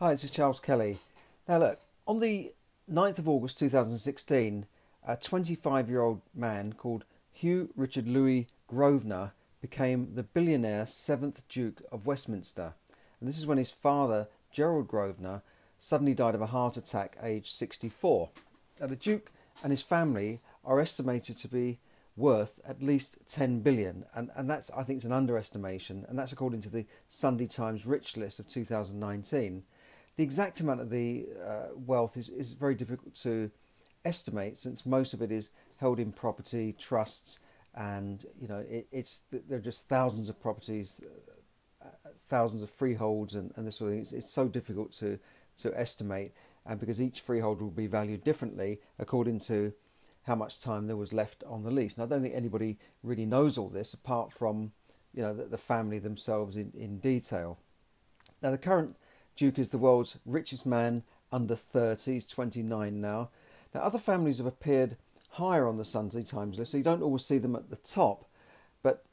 Hi, this is Charles Kelly. Now look, on the 9th of August 2016, a 25-year-old man called Hugh Richard Louis Grosvenor became the billionaire 7th Duke of Westminster. And this is when his father, Gerald Grosvenor, suddenly died of a heart attack aged 64. Now the Duke and his family are estimated to be worth at least 10 billion, and that's, I think, it's an underestimation, and that's according to the Sunday Times Rich List of 2019. The exact amount of the wealth is very difficult to estimate, since most of it is held in property trusts, and there are just thousands of properties, thousands of freeholds, and this sort of thing. It's so difficult to estimate, and because each freehold will be valued differently according to how much time there was left on the lease. And I don't think anybody really knows all this apart from the family themselves in detail. Now the current Duke is the world's richest man under 30. He's 29 now. Now other families have appeared higher on the Sunday Times list, so you don't always see them at the top. But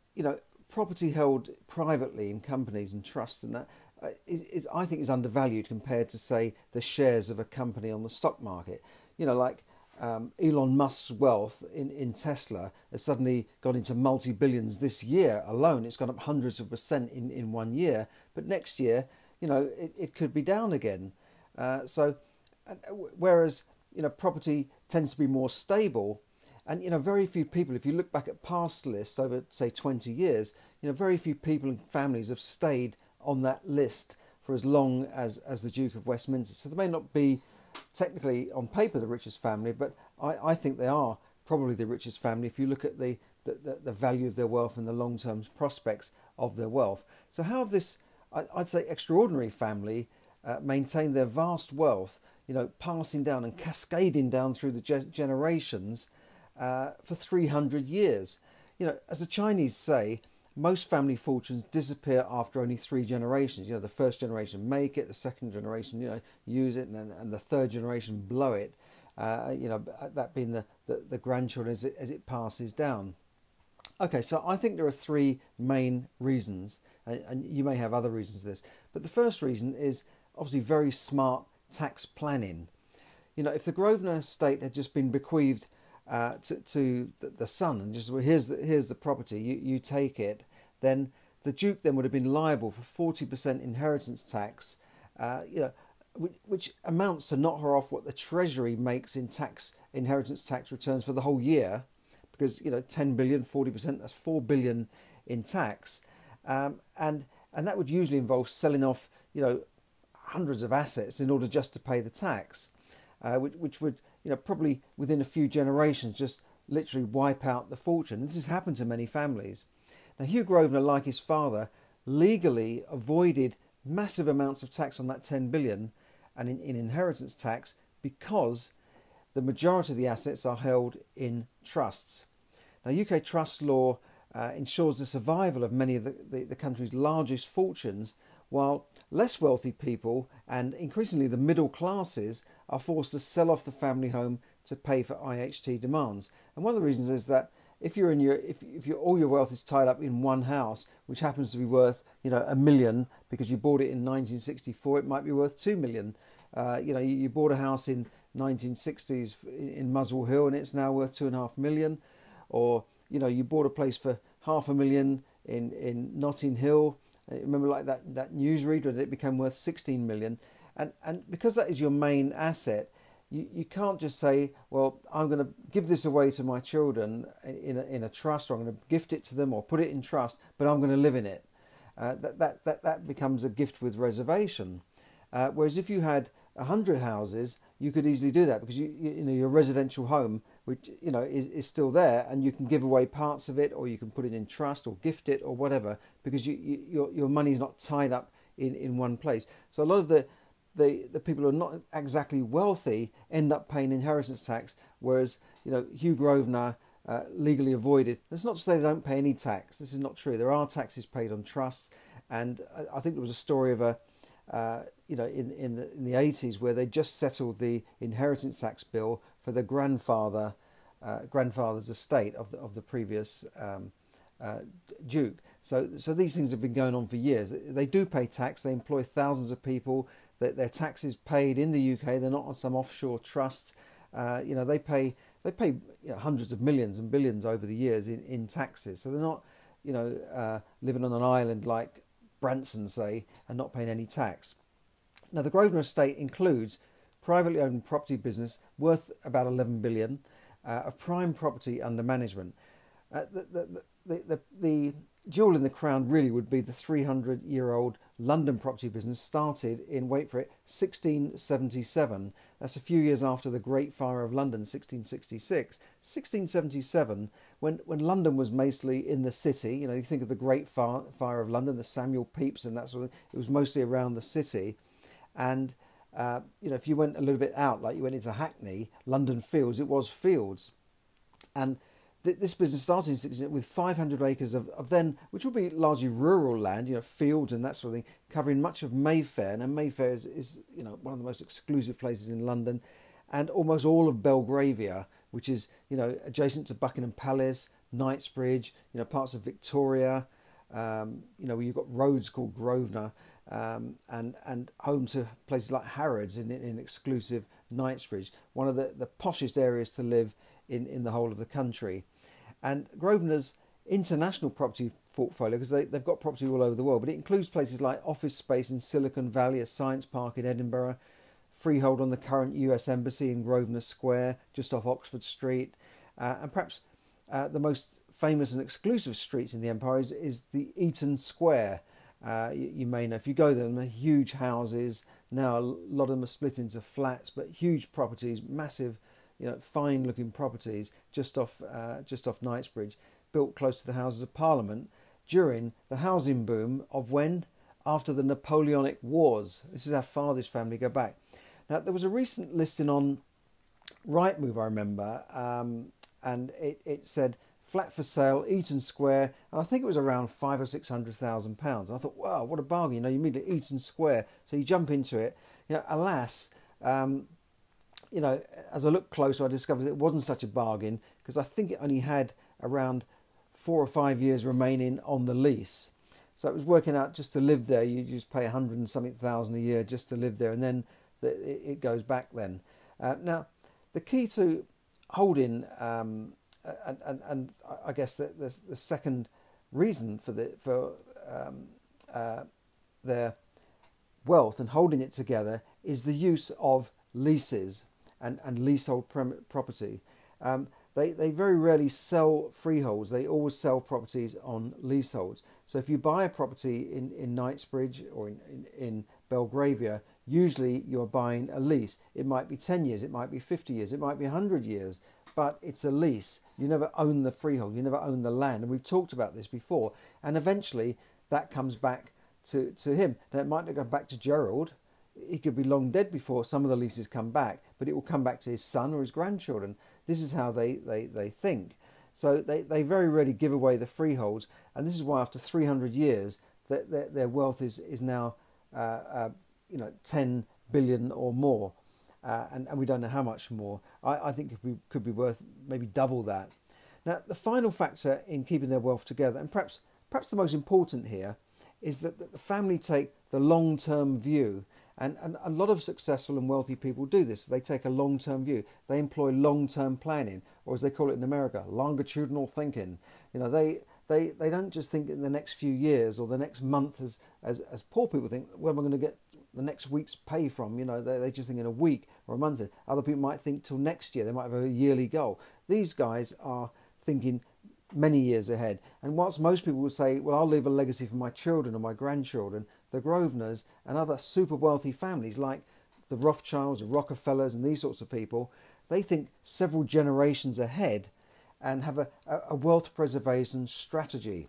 property held privately in companies and trusts and that I think is undervalued compared to, say, the shares of a company on the stock market. Elon Musk's wealth in Tesla has suddenly gone into multi-billions this year alone. It's gone up hundreds of percent in 1 year, but next year it could be down again. Whereas property tends to be more stable, and very few people, if you look back at past lists over say 20 years, very few people and families have stayed on that list for as long as the Duke of Westminster. So they may not be technically on paper the richest family, but I think they are probably the richest family if you look at the value of their wealth and the long-term prospects of their wealth. So how have this, I'd say, extraordinary family maintained their vast wealth, passing down and cascading down through the generations for 300 years? As the Chinese say, most family fortunes disappear after only 3 generations. The first generation make it, the second generation, use it, and the third generation blow it. That being the grandchildren as it passes down. Okay, so I think there are 3 main reasons, and you may have other reasons for this. But the first reason is obviously very smart tax planning. If the Grosvenor estate had just been bequeathed to the son, and just, well, here's the property, you take it, then the Duke then would have been liable for 40% inheritance tax, which amounts to not her off what the Treasury makes in inheritance tax returns for the whole year, because 10 billion, 40%, that's 4 billion in tax, and that would usually involve selling off hundreds of assets in order just to pay the tax, which would probably within a few generations just literally wipe out the fortune. This has happened to many families. Now Hugh Grosvenor, like his father, legally avoided massive amounts of tax on that 10 billion and in inheritance tax because the majority of the assets are held in trusts. Now UK trust law ensures the survival of many of the country's largest fortunes, while less wealthy people and increasingly the middle classes are forced to sell off the family home to pay for IHT demands. And one of the reasons is that if all your wealth is tied up in one house, which happens to be worth $1 million because you bought it in 1964, it might be worth 2 million. You bought a house in 1960s in Muswell Hill and it's now worth 2.5 million, or you bought a place for $500,000 in Notting Hill. Remember, like that newsreader, it became worth 16 million, and because that is your main asset, you can't just say, well, I'm going to give this away to my children in a trust, or I'm going to gift it to them or put it in trust, but I'm going to live in it. That becomes a gift with reservation. Whereas if you had 100 houses, you could easily do that, because your residential home, which is still there, and you can give away parts of it, or you can put it in trust or gift it or whatever, because your money is not tied up in one place. So a lot of the people who are not exactly wealthy end up paying inheritance tax, whereas Hugh Grosvenor legally avoided. That's not to say they don't pay any tax. This is not true. There are taxes paid on trusts, and I think there was a story of in the 80s where they just settled the inheritance tax bill for the grandfather's estate of the previous Duke. So these things have been going on for years. They do pay tax. They employ thousands of people. Their tax is paid in the UK. They're not on some offshore trust. They pay hundreds of millions and billions over the years in taxes. So they're not living on an island like Branson, say, and not paying any tax. Now, the Grosvenor estate includes privately owned property business worth about 11 billion of prime property under management. The jewel in the crown really would be the 300-year-old London property business started in, wait for it, 1677. That's a few years after the Great Fire of London, 1666. 1677, when London was mostly in the city, you think of the Great Fire of London, the Samuel Pepys and that sort of thing, it was mostly around the city. And, if you went a little bit out, like you went into Hackney, London Fields, it was fields. And this business started in 16 with 500 acres of then, which will be largely rural land, fields and that sort of thing, covering much of Mayfair. Now Mayfair is one of the most exclusive places in London, and almost all of Belgravia, which is adjacent to Buckingham Palace, Knightsbridge, parts of Victoria, where you've got roads called Grosvenor, and home to places like Harrods in exclusive Knightsbridge, one of the poshest areas to live in the whole of the country. And Grosvenor's international property portfolio, because they've got property all over the world, but it includes places like office space in Silicon Valley, a science park in Edinburgh, freehold on the current US Embassy in Grosvenor Square, just off Oxford Street, and perhaps the most famous and exclusive streets in the empire is the Eaton Square. You may know, if you go there, they're huge houses. Now a lot of them are split into flats, but huge properties, massive, fine-looking properties just off Knightsbridge, built close to the Houses of Parliament during the housing boom of when? After the Napoleonic Wars. This is how far this family go back. Now, there was a recent listing on Rightmove, I remember, and it said flat for sale, Eaton Square, and I think it was around £500,000 or £600,000. And I thought, wow, what a bargain! You meet at Eaton Square, so you jump into it. Alas. As I looked closer, I discovered it wasn't such a bargain, because I think it only had around 4 or 5 years remaining on the lease. So it was working out just to live there. You just pay 100 and something thousand a year just to live there, and then it goes back then. Now, the key to holding, and I guess the second reason for their wealth and holding it together is the use of leases and leasehold property. They very rarely sell freeholds. They always sell properties on leaseholds. So if you buy a property in Knightsbridge or in Belgravia, usually you're buying a lease. It might be 10 years, it might be 50 years, it might be 100 years, but it's a lease. You never own the freehold, you never own the land. And we've talked about this before. And eventually that comes back to him. Now, it might not go back to Gerald. He could be long dead before some of the leases come back, but it will come back to his son or his grandchildren. This is how they think. So they very rarely give away the freeholds, and this is why after 300 years their wealth is now 10 billion or more, and we don't know how much more. I think it could be worth maybe double that. Now, the final factor in keeping their wealth together, and perhaps the most important here, is that the family take the long-term view. And a lot of successful and wealthy people do this. They take a long-term view. They employ long-term planning, or as they call it in America, longitudinal thinking. They don't just think in the next few years or the next month as poor people think, where am I going to get the next week's pay from? They just think in a week or a month. Other people might think till next year. They might have a yearly goal. These guys are thinking many years ahead. And whilst most people would say, well, I'll leave a legacy for my children or my grandchildren, the Grosvenors and other super wealthy families like the Rothschilds, the Rockefellers and these sorts of people, they think several generations ahead and have a wealth preservation strategy.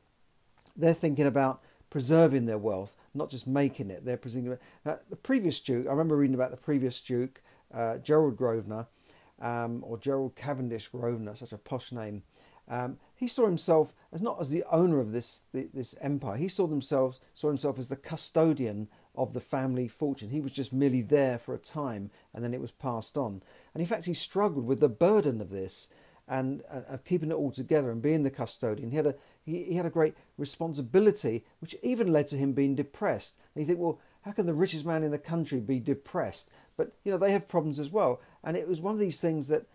They're thinking about preserving their wealth, not just making it. They're preserving it. The previous Duke, I remember reading about the previous Duke, Gerald Grosvenor, or Gerald Cavendish Grosvenor, such a posh name. He saw himself as not as the owner of this empire. He saw himself as the custodian of the family fortune. He was just merely there for a time, and then it was passed on. And in fact, he struggled with the burden of this. and keeping it all together and being the custodian. He had a great responsibility, which even led to him being depressed. And you think, well, how can the richest man in the country be depressed? But they have problems as well. And it was one of these things that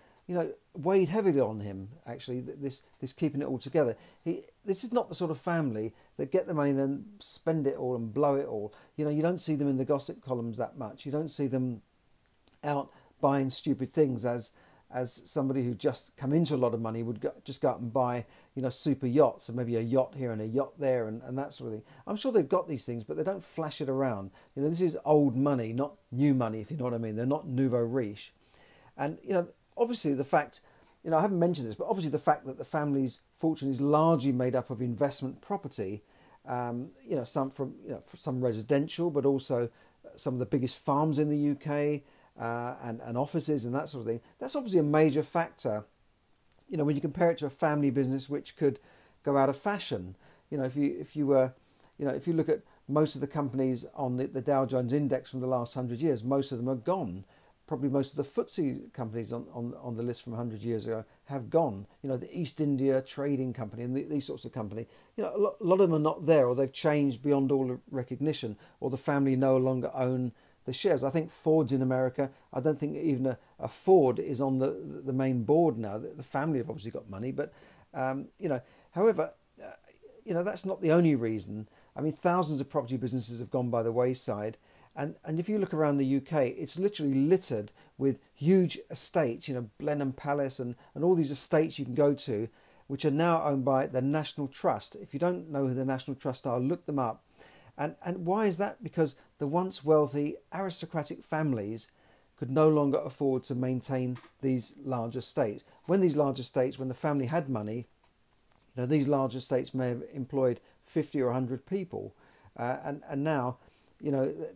weighed heavily on him. Actually, this keeping it all together. This is not the sort of family that get the money and then spend it all and blow it all. You don't see them in the gossip columns that much. You don't see them out buying stupid things as somebody who just come into a lot of money would just go out and buy, super yachts, and maybe a yacht here and a yacht there and that sort of thing. I'm sure they've got these things, but they don't flash it around. This is old money, not new money, if you know what I mean. They're not nouveau riche. And, obviously the fact, I haven't mentioned this, but obviously the fact that the family's fortune is largely made up of investment property, some from some residential, but also some of the biggest farms in the UK, and offices and that sort of thing. That's obviously a major factor, when you compare it to a family business which could go out of fashion. If you look at most of the companies on the Dow Jones index from the last 100 years, most of them are gone. Probably most of the FTSE companies on the list from 100 years ago have gone. The East India Trading Company and these sorts of companies, a lot of them are not there, or they've changed beyond all recognition, or the family no longer own the shares. I think Ford's in America. I don't think even a Ford is on the main board now. The family have obviously got money, but however, that's not the only reason. I mean, thousands of property businesses have gone by the wayside, and if you look around the UK, it's literally littered with huge estates. Blenheim Palace and all these estates you can go to, which are now owned by the National Trust. If you don't know who the National Trust are, look them up. And why is that? Because the once wealthy aristocratic families could no longer afford to maintain these large estates. When the family had money, these large estates may have employed 50 or 100 people, and now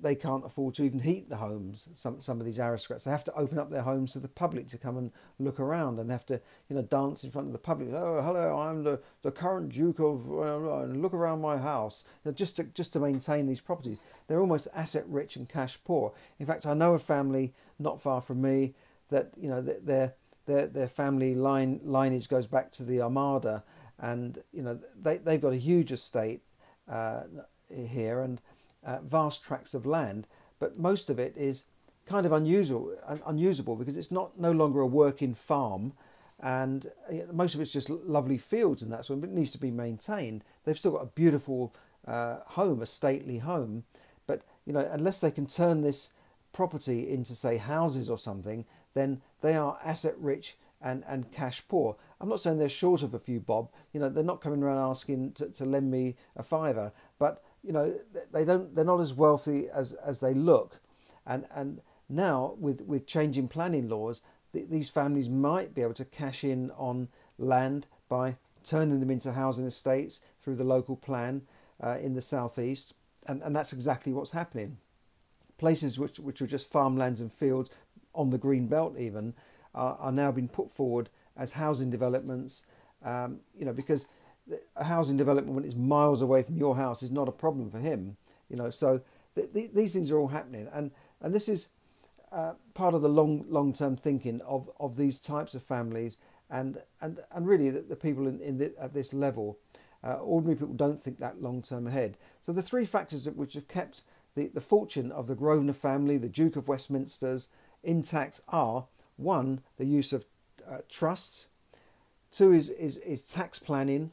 they can't afford to even heat the homes. Some of these aristocrats, they have to open up their homes to the public to come and look around, and they have to dance in front of the public. Oh, hello, I'm the current Duke of look around my house. Just to maintain these properties. They're almost asset rich and cash poor. In fact, I know a family not far from me that their family lineage goes back to the Armada, and they've got a huge estate here and vast tracts of land, but most of it is kind of unusable because it's no longer a working farm, and most of it's just lovely fields and that sort of, but it needs to be maintained. They've still got a beautiful home, a stately home, but unless they can turn this property into, say, houses or something, then they are asset rich and cash poor. I'm not saying they're short of a few bob. They're not coming around asking to lend me a fiver, but they're not as wealthy as they look, and now with changing planning laws, these families might be able to cash in on land by turning them into housing estates through the local plan in the southeast, and that's exactly what's happening. Places which were just farmlands and fields on the green belt even are now being put forward as housing developments, because a housing development when it's miles away from your house is not a problem for him, so these things are all happening, and this is part of the long-term thinking of these types of families, and really the people at this level, ordinary people don't think that long-term ahead. So the three factors which have kept the fortune of the Grosvenor family, the Duke of Westminster's, intact are: one, the use of trusts; two is tax planning;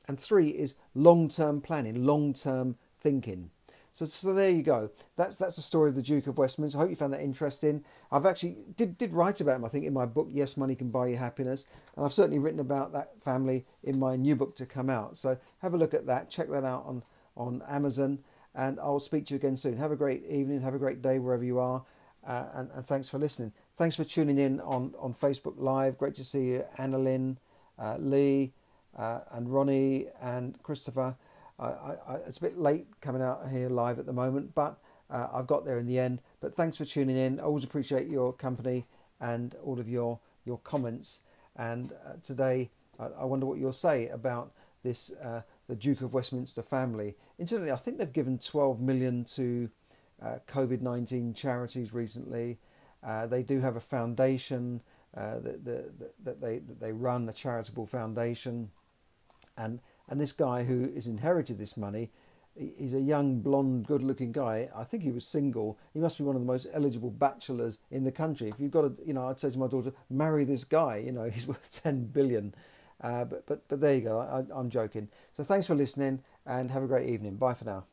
and three is long-term planning, long-term thinking. So there you go. That's the story of the Duke of Westminster. I hope you found that interesting. I've actually did write about him, I think, in my book, Yes, Money Can Buy You Happiness. And I've certainly written about that family in my new book to come out. So have a look at that. Check that out on Amazon. And I'll speak to you again soon. Have a great evening. Have a great day wherever you are. And thanks for listening. Thanks for tuning in on Facebook Live. Great to see you, Annalyn, Lee, and Ronnie and Christopher. It's a bit late coming out here live at the moment, but I've got there in the end. But thanks for tuning in. I always appreciate your company and all of your comments. And today, I wonder what you'll say about this the Duke of Westminster family. Incidentally, I think they've given 12 million to COVID-19 charities recently. They do have a foundation that they run a charitable foundation, and this guy who has inherited this money, he's a young, blonde, good-looking guy. I think he was single. He must be one of the most eligible bachelors in the country. If you've got I'd say to my daughter, marry this guy. He's worth 10 billion. But there you go. I'm joking. So thanks for listening, and have a great evening. Bye for now.